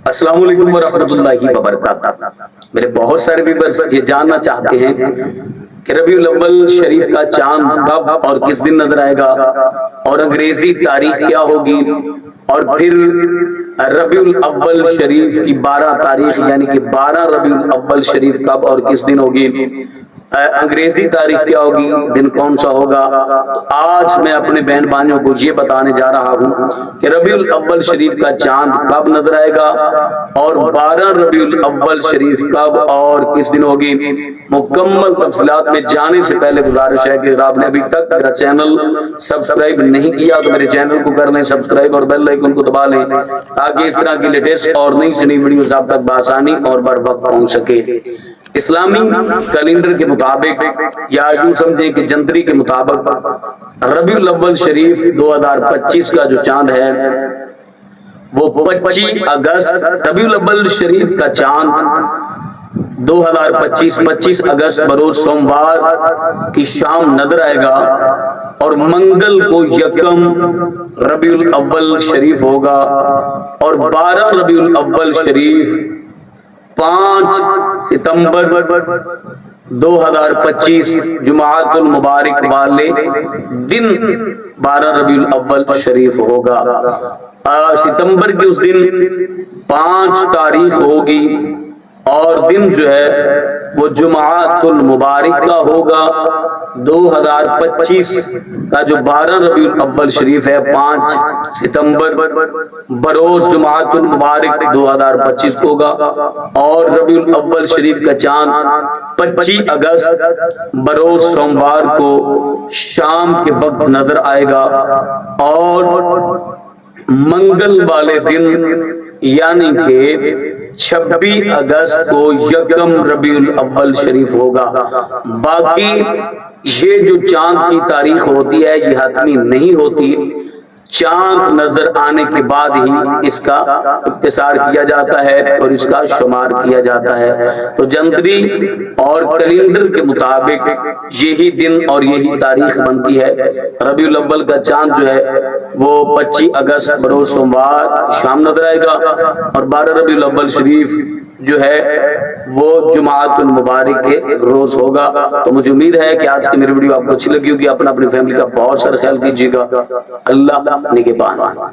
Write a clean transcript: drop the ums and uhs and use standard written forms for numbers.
السلام علیکم ورحمۃ اللہ وبرکاتہ۔ میرے بہت سارے ویورز یہ جاننا چاہتے ہیں کہ ربیع الاول شریف کا چاند کب اور کس دن نظر آئے گا، اور انگریزی تاریخ کیا ہوگی، اور پھر ربیع الاول شریف کی 12 تاریخ یعنی کہ 12 ربیع الاول شریف کب اور کس دن ہوگی، انگریزی تاریخ کیا ہوگی، دن کون سا ہوگا۔ آج میں اپنے بہن بھائیوں کو یہ بتانے جا رہا ہوں کہ ربیع الاول شریف کا چاند کب نظر آئے گا اور 12 ربیع الاول شریف کب اور کس دن ہوگی۔ مکمل تفصیلات میں جانے سے پہلے گزارش ہے کہ اگر آپ نے ابھی تک میرا چینل سبسکرائب نہیں کیا تو میرے چینل کو کر لیں سبسکرائب اور بیل آئیکن کو دبا لیں تاکہ اس طرح کی لیٹسٹ اور نئی سے نئی ویڈیوز آپ تک بآسانی اور بر وقت پہنچ سکے۔ اسلامی کیلنڈر کے مطابق یا یوں سمجھیں کہ جنتری کے مطابق ربیع الاول شریف 2025 کا جو چاند ہے وہ 25 اگست ربیع الاول شریف کا چاند 25 اگست بروز سوموار کی شام نظر آئے گا، اور منگل کو یکم ربیع الاول شریف ہوگا، اور 12 ربیع الاول شریف 5 ستمبر 2025 جمعۃ المبارک والے دن 12 ربیع الاول شریف ہوگا۔ ستمبر کے اس دن 5 تاریخ ہوگی اور دن جو ہے وہ جمعۃ المبارک کا ہوگا 2025 کا، جو 12 ربیع الاول شریف ہے 5 ستمبر بروز جمعۃ المبارک 2025 ہوگا، اور ربیع الاول شریف کا چاند 25 اگست بروز سوموار کو شام کے وقت نظر آئے گا، اور منگل والے دن یعنی کہ 26 اگست کو یکم ربیع الاول شریف ہوگا۔ باقی یہ جو چاند کی تاریخ ہوتی ہے یہ حتمی نہیں ہوتی، چاند نظر آنے کے بعد ہی اس کا اختصار کیا جاتا ہے اور اس کا شمار کیا جاتا ہے۔ تو جنتری اور کیلنڈر کے مطابق یہی دن اور یہی تاریخ بنتی ہے۔ ربیع الاول کا چاند جو ہے وہ 25 اگست بروز سوموار شام نظر آئے گا، اور 12 ربیع الاول شریف جو ہے وہ جمعۃ المبارک کے روز ہوگا۔ تو مجھے امید ہے کہ آج کی میری ویڈیو آپ کو اچھی لگی ہوگی۔ اپنا اپنی فیملی کا بہت سارا خیال کیجیے گا۔ اللہ نگہبان۔